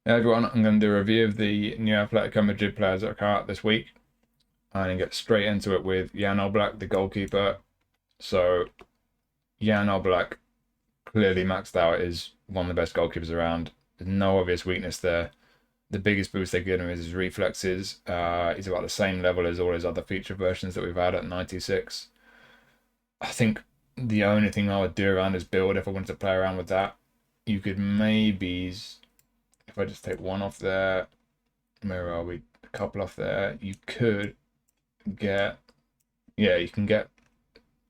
Hey everyone, I'm going to do a review of the new Atletico Madrid players that are coming out this week and get straight into it with Jan Oblak, the goalkeeper. So, Jan Oblak clearly maxed out, is one of the best goalkeepers around. There's no obvious weakness there. The biggest boost they give him is his reflexes. He's about the same level as all his other feature versions that we've had at 96. I think the only thing I would do around his build, if I wanted to play around with that, you could maybe, if I just take one off there, where are we? A couple off there. You could get, yeah, you can get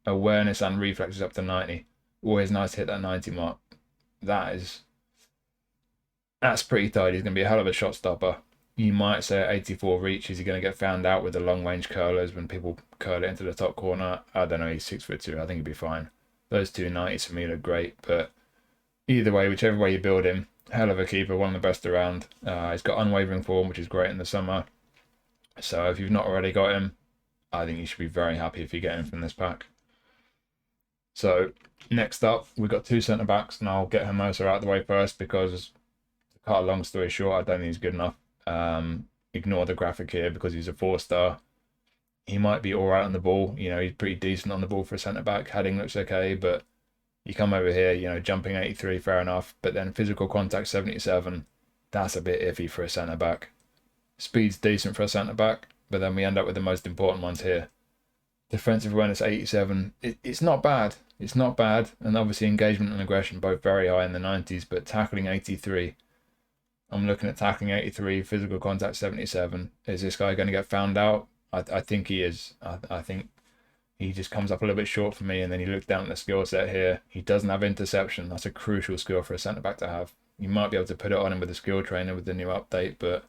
awareness and reflexes up to 90. Always nice to hit that 90 mark. That's pretty tight. He's going to be a hell of a shot stopper. You might say at 84 reach, is he going to get found out with the long range curlers when people curl it into the top corner? I don't know. He's 6'2". I think he'd be fine. Those two 90s for me look great, but either way, whichever way you build him, hell of a keeper, one of the best around. He's got unwavering form, which is great in the summer. So if you've not already got him, I think you should be very happy if you get him from this pack. So next up, we've got two centre backs, and I'll get Hermoso out of the way first because, to cut a long story short, I don't think he's good enough. Ignore the graphic here because he's a 4-star. He might be all right on the ball. You know, he's pretty decent on the ball for a centre back. Heading looks okay, but you come over here, you know, jumping 83, fair enough. But then physical contact 77, that's a bit iffy for a centre back. Speed's decent for a centre back, but then we end up with the most important ones here. Defensive awareness 87. It's not bad. It's not bad. And obviously engagement and aggression both very high in the 90s, but tackling 83. I'm looking at tackling 83, physical contact 77. Is this guy going to get found out? I think he is. I think he just comes up a little bit short for me. And then you look down at the skill set here. He doesn't have interception. That's a crucial skill for a centre back to have. You might be able to put it on him with a skill trainer with the new update, but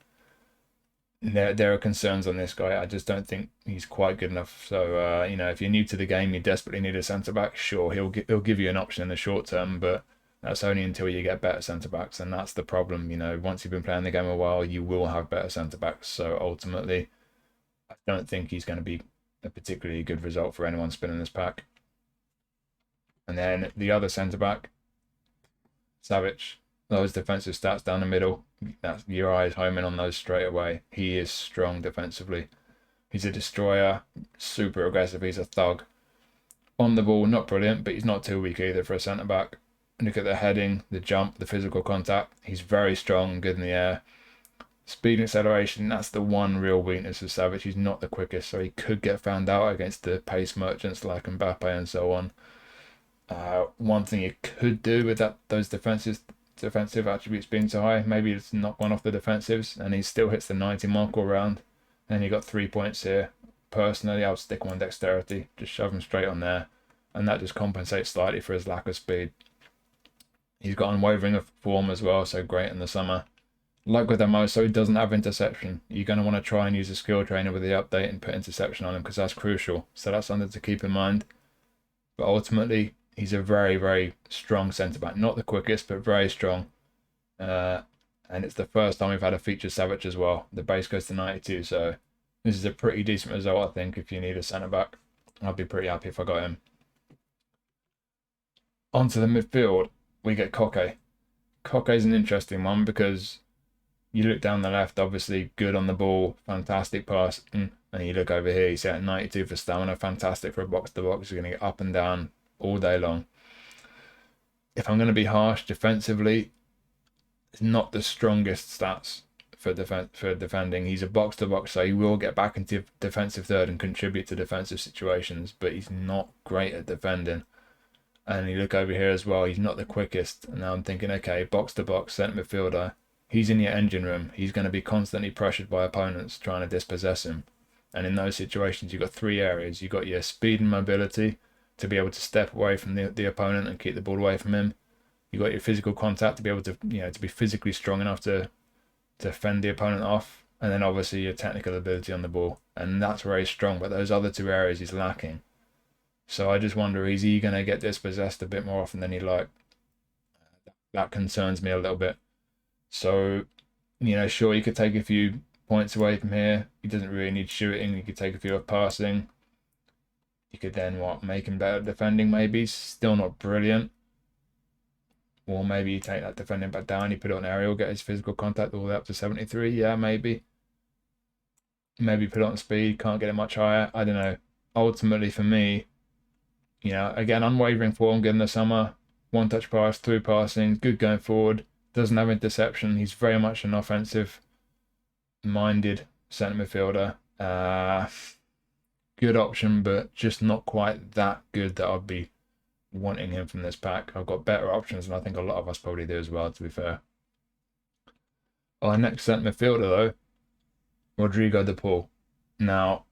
there are concerns on this guy. I just don't think he's quite good enough. So you know, if you're new to the game, you desperately need a centre back. Sure, he'll give you an option in the short term, but that's only until you get better centre backs, and that's the problem. You know, once you've been playing the game a while, you will have better centre backs. So ultimately, I don't think he's going to be a particularly good result for anyone spinning this pack. And then the other centre back, Savic, those defensive stats down the middle, that's your eyes homing on those straight away. He is strong defensively. He's a destroyer, super aggressive. He's a thug. On the ball, not brilliant, but he's not too weak either for a centre back. Look at the heading, the jump, the physical contact. He's very strong, good in the air. Speed and acceleration, that's the one real weakness of Savic. He's not the quickest, so he could get found out against the pace merchants like Mbappe and so on. One thing you could do with those defensive attributes being so high, maybe it's knock one off the defensives and he still hits the 90 mark all round. And you got 3 points here. Personally, I would stick one dexterity, just shove him straight on there, and that just compensates slightly for his lack of speed. He's got unwavering of form as well, so great in the summer. Like with Hermoso, he doesn't have interception. You're going to want to try and use a skill trainer with the update and put interception on him because that's crucial. So that's something to keep in mind. But ultimately, he's a very, very strong centre back. Not the quickest, but very strong. And it's the first time we've had a featured Savic as well. The base goes to 92, so this is a pretty decent result, I think, if you need a centre back. I'd be pretty happy if I got him. Onto the midfield, we get Koke. Koke's an interesting one because you look down the left, obviously good on the ball, fantastic pass, and you look over here, he's at 92 for stamina, fantastic for a box-to-box. You're going to get up and down all day long. If I'm going to be harsh, defensively, it's not the strongest stats for defending. He's a box-to-box, so he will get back into defensive third and contribute to defensive situations, but he's not great at defending. And you look over here as well, he's not the quickest. And now I'm thinking, okay, box-to-box, centre midfielder, he's in your engine room. He's going to be constantly pressured by opponents trying to dispossess him. And in those situations, you've got three areas. You've got your speed and mobility to be able to step away from the opponent and keep the ball away from him. You've got your physical contact to be able to, you know, to be physically strong enough to fend the opponent off. And then obviously your technical ability on the ball. And that's where he's strong, but those other two areas he's lacking. So I just wonder, is he going to get dispossessed a bit more often than he'd like? That concerns me a little bit. So, you know, sure, you could take a few points away from here. He doesn't really need shooting. You could take a few of passing. You could then, make him better at defending maybe. Still not brilliant. Or maybe you take that defending back down, you put it on aerial, get his physical contact all the way up to 73. Yeah, maybe. Maybe put it on speed, can't get it much higher. I don't know. Ultimately, for me, you know, again, unwavering form, good in the summer. One touch pass, through passing, good going forward. Doesn't have interception. He's very much an offensive minded centre midfielder. Good option, but just not quite that good that I'd be wanting him from this pack. I've got better options, and I think a lot of us probably do as well, to be fair. Our next centre midfielder, though, Rodrigo de Paul. Now,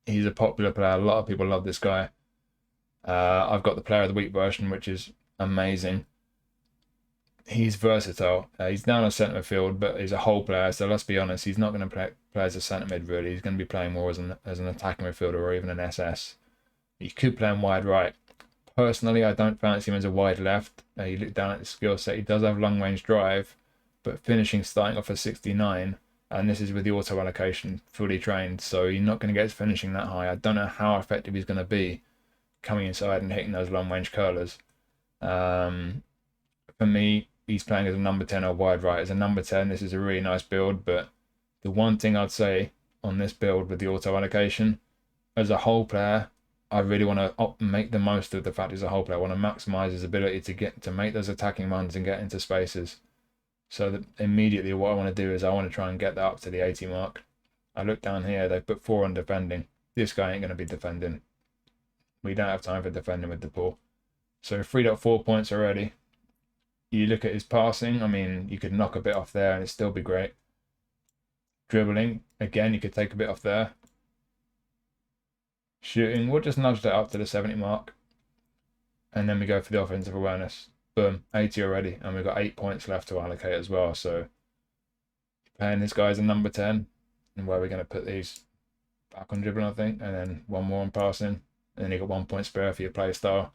he's a popular player. A lot of people love this guy. I've got the Player of the Week version, which is amazing. He's versatile. He's down as centre midfield, but he's a whole player. So let's be honest, he's not going to play as a centre mid, really. He's going to be playing more as an attacking midfielder or even an SS. He could play him wide right. Personally, I don't fancy him as a wide left. You look down at his skill set, he does have long range drive, but finishing starting off at 69, and this is with the auto allocation, fully trained, so you're not going to get his finishing that high. I don't know how effective he's going to be coming inside and hitting those long range curlers. For me, he's playing as a number 10 or wide right. As a number 10, this is a really nice build, but the one thing I'd say on this build with the auto allocation, as a whole player, I really want to make the most of the fact he's a whole player. I want to maximize his ability to make those attacking runs and get into spaces. So that immediately what I want to do is I want to try and get that up to the 80 mark. I look down here, they've put 4 on defending. This guy ain't going to be defending. We don't have time for defending with Depay. So 3.4 points already. You look at his passing, I mean, you could knock a bit off there and it'd still be great. Dribbling, again, you could take a bit off there. Shooting, we'll just nudge that up to the 70 mark. And then we go for the offensive awareness. Boom, 80 already. And we've got 8 points left to allocate as well. So playing this guy as a number 10. And where we're going to put these back on dribbling, I think. And then one more on passing. And then you got 1 point spare for your play style.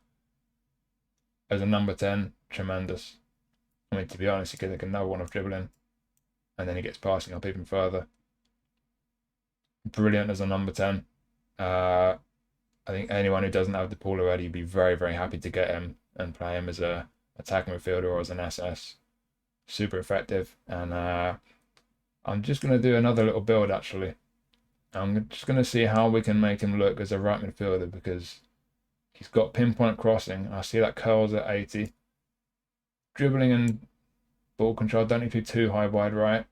As a number 10, tremendous. I mean, to be honest, you could take another one of dribbling. And then he gets passing up even further. Brilliant as a number 10. I think anyone who doesn't have the pool already would be very, very happy to get him and play him as a attacking midfielder or as an SS. Super effective. And I'm just going to do another little build, actually. I'm just going to see how we can make him look as a right midfielder, because he's got pinpoint crossing. I see that curls at 80. Dribbling and ball control don't need to be too high wide right.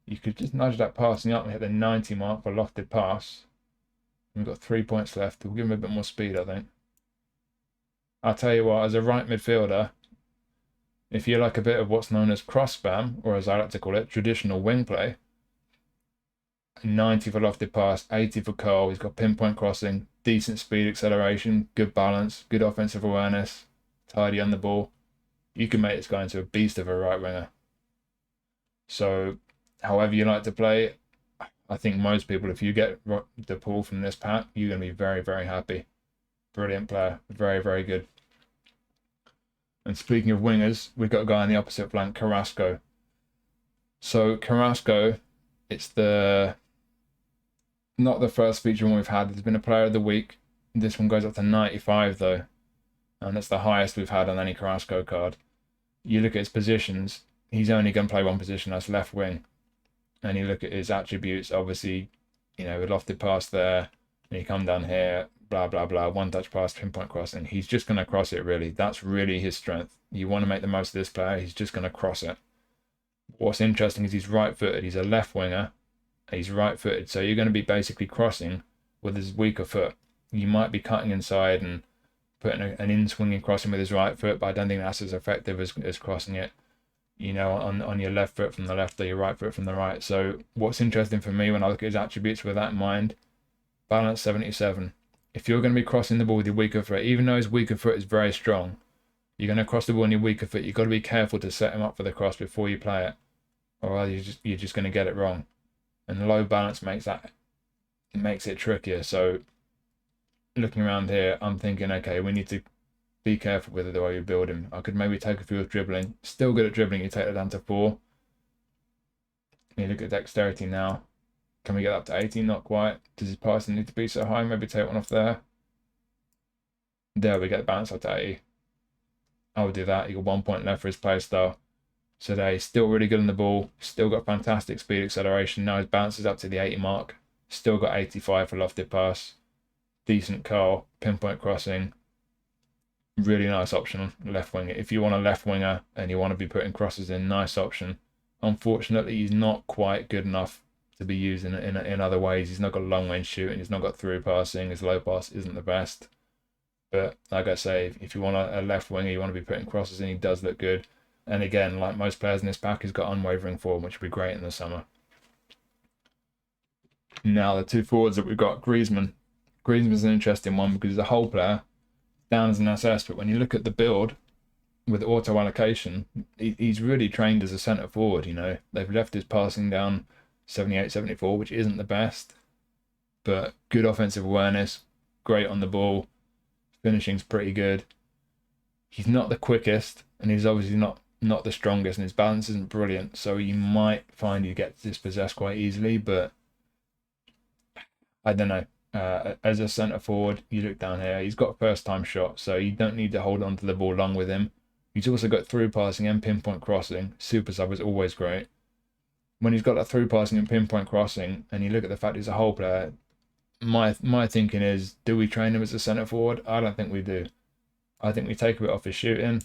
You could just nudge that passing up and hit the 90 mark for lofted pass. We've got 3 points left. We'll give him a bit more speed, I think. I'll tell you what, as a right midfielder, if you like a bit of what's known as cross spam, or as I like to call it, traditional wing play, 90 for lofted pass, 80 for curl. He's got pinpoint crossing, decent speed acceleration, good balance, good offensive awareness, tidy on the ball. You can make this guy into a beast of a right winger. So, however you like to play, I think most people, if you get the pool from this pack, you're going to be very, very happy. Brilliant player. Very, very good. And speaking of wingers, we've got a guy on the opposite flank, Carrasco. So Carrasco, it's not the first feature one we've had. There's been a player of the week. This one goes up to 95 though. And that's the highest we've had on any Carrasco card. You look at his positions, he's only going to play one position, that's left wing. And you look at his attributes, obviously, you know, with lofted pass there, and you come down here, blah, blah, blah, one touch pass, pinpoint crossing. He's just going to cross it, really. That's really his strength. You want to make the most of this player, he's just going to cross it. What's interesting is he's right-footed. He's a left winger. He's right-footed, so you're going to be basically crossing with his weaker foot. You might be cutting inside and putting an in-swinging crossing with his right foot, but I don't think that's as effective as crossing it, you know, on your left foot from the left or your right foot from the right. So what's interesting for me when I look at his attributes with that in mind, balance 77. If you're going to be crossing the ball with your weaker foot, even though his weaker foot is very strong, you're going to cross the ball on your weaker foot. You've got to be careful to set him up for the cross before you play it, or else you're just going to get it wrong. And low balance makes it trickier. So looking around here, I'm thinking, okay, we need to be careful with the way we build him. I could maybe take a few of dribbling. Still good at dribbling, you take that down to 4. You look at dexterity now. Can we get up to 80? Not quite. Does his passing need to be so high? Maybe take one off there. There we get the balance up to 80. I would do that. You got 1 point left for his play style. So there, he's still really good on the ball. Still got fantastic speed acceleration. Now his bounce is up to the 80 mark. Still got 85 for lofted pass. Decent curl, pinpoint crossing. Really nice option, left winger. If you want a left winger and you want to be putting crosses in, nice option. Unfortunately, he's not quite good enough to be used in other ways. He's not got long range shooting. He's not got through passing. His low pass isn't the best. But like I say, if you want a left winger, you want to be putting crosses in, he does look good. And again, like most players in this pack, he's got unwavering form, which would be great in the summer. Now, the two forwards that we've got, Griezmann. Griezmann's an interesting one because he's a whole player, down as an SS, but when you look at the build with auto allocation, he's really trained as a centre forward. You know, they've left his passing down 78, 74, which isn't the best, but good offensive awareness, great on the ball, finishing's pretty good. He's not the quickest, and he's obviously not the strongest, and his balance isn't brilliant, so you might find he gets dispossessed quite easily, but I don't know. As a centre forward, you look down here, he's got a first time shot, so you don't need to hold on to the ball long with him. He's also got through passing and pinpoint crossing. Super sub is always great. When he's got that through passing and pinpoint crossing, and you look at the fact he's a whole player, my thinking is, do we train him as a centre forward? I don't think we do. I think we take a bit off his shooting,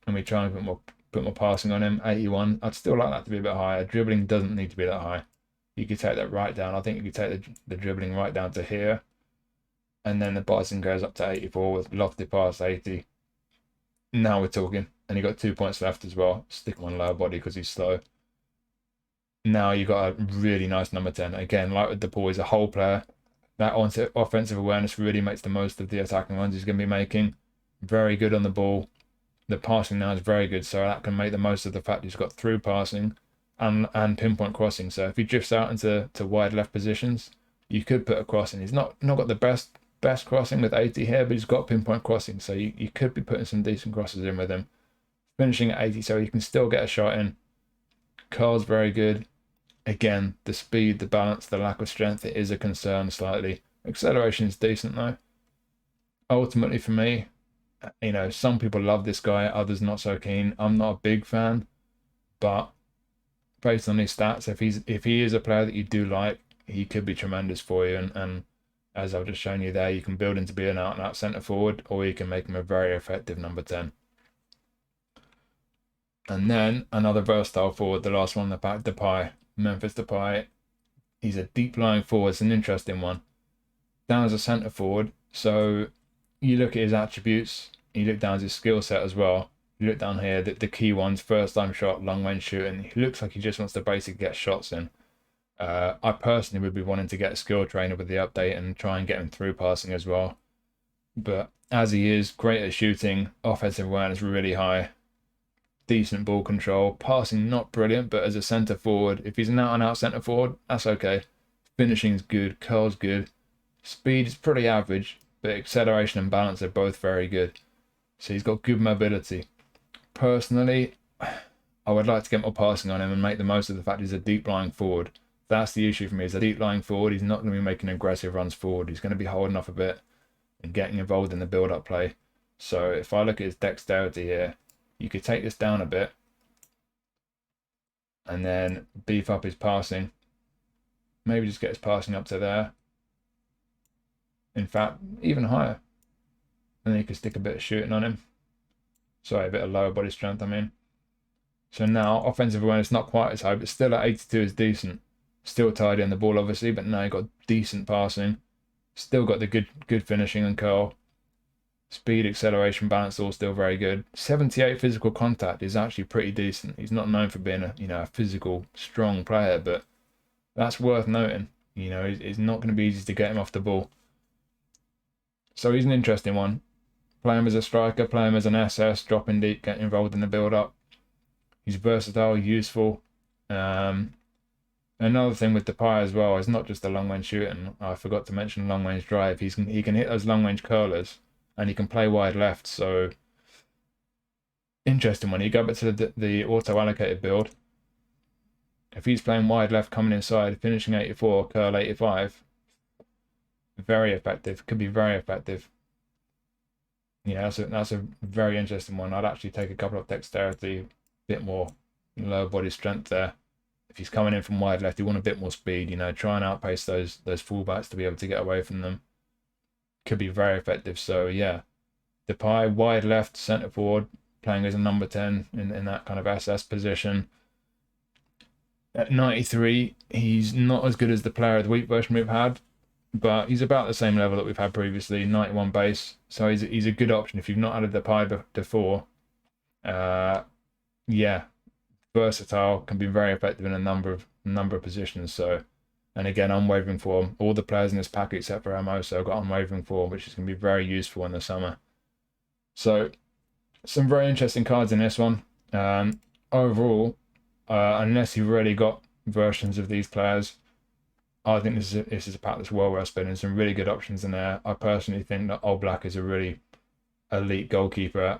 and we try and put more passing on him. 81. I'd still like that to be a bit higher. Dribbling doesn't need to be that high. You could take that right down. I think you could take the dribbling right down to here. And then the passing goes up to 84 with lofted pass 80. Now we're talking. And he got 2 points left as well. Stick him on lower body because he's slow. Now you got a really nice number 10. Again, like with Depay, he's a whole player. That offensive awareness really makes the most of the attacking runs he's going to be making. Very good on the ball. The passing now is very good, so that can make the most of the fact he's got through passing and pinpoint crossing. So if he drifts out into wide left positions, you could put a crossing. He's not got the best crossing with 80 here, but he's got pinpoint crossing, so you could be putting some decent crosses in with him. Finishing at 80, so he can still get a shot in. Curl's very good. Again, the speed, the balance, the lack of strength, it is a concern slightly. Acceleration is decent though. Ultimately for me, you know, some people love this guy, others not so keen. I'm not a big fan, but based on his stats, if he is a player that you do like, he could be tremendous for you. And as I've just shown you there, you can build him to be an out-and-out centre forward, or you can make him a very effective number 10. And then another versatile forward, the last one in the pack, Depay. Memphis Depay. He's a deep-lying forward. It's an interesting one. Down as a centre forward, so you look at his attributes, you look down at his skill set as well. You look down here, the key ones, first time shot, long range shooting. He looks like he just wants to basically get shots in. I personally would be wanting to get a skill trainer with the update and try and get him through passing as well. But as he is, great at shooting, offensive awareness really high, decent ball control, passing not brilliant, but as a centre forward, if he's an out and out centre forward, that's okay. Finishing's good, curl's good, speed is pretty average, but acceleration and balance are both very good. So he's got good mobility. Personally, I would like to get more passing on him and make the most of the fact he's a deep lying forward. That's the issue for me. He's a deep lying forward. He's not going to be making aggressive runs forward. He's going to be holding off a bit and getting involved in the build-up play. So if I look at his dexterity here, you could take this down a bit and then beef up his passing. Maybe just get his passing up to there. In fact, even higher. And then you could stick a bit of shooting on him. Sorry, a bit of lower body strength, I mean. So now, offensive awareness not quite as high, but still at 82 is decent. Still tidy on the ball, obviously, but now you've got decent passing. Still got the good finishing and curl. Speed, acceleration, balance, all still very good. 78 physical contact is actually pretty decent. He's not known for being a physical, strong player, but that's worth noting. You know, it's not going to be easy to get him off the ball. So he's an interesting one. Play him as a striker, play him as an SS, dropping deep, getting involved in the build-up. He's versatile, useful. Another thing with Depay as well is not just the long-range shooting. I forgot to mention long-range drive. He can hit those long-range curlers, and he can play wide left. So, interesting one. You go back to the auto-allocated build. If he's playing wide left, coming inside, finishing 84, curl 85, very effective. Could be very effective. Yeah, that's a very interesting one. I'd actually take a couple of dexterity, a bit more lower body strength there. If he's coming in from wide left, you want a bit more speed. You know, try and outpace those fullbacks to be able to get away from them. Could be very effective. So yeah, Depay wide left, centre forward, playing as a number 10 in that kind of SS position. At 93, he's not as good as the player of the week version we've had, but he's about the same level that we've had previously, 91 base. So he's a good option if you've not added Depay before. Yeah, versatile, can be very effective in a number of positions. So, and again, unwavering form. All the players in this pack except for Hermoso have got unwavering form, which is going to be very useful in the summer. So, some very interesting cards in this one. Overall, unless you've already got versions of these players, I think this is a pack that's well worth spending. Some really good options in there. I personally think that Oblak is a really elite goalkeeper.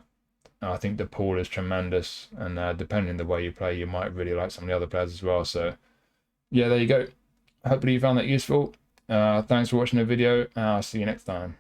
I think the pool is tremendous, and depending on the way you play, you might really like some of the other players as well. So, yeah, there you go. Hopefully you found that useful. Thanks for watching the video. I'll see you next time.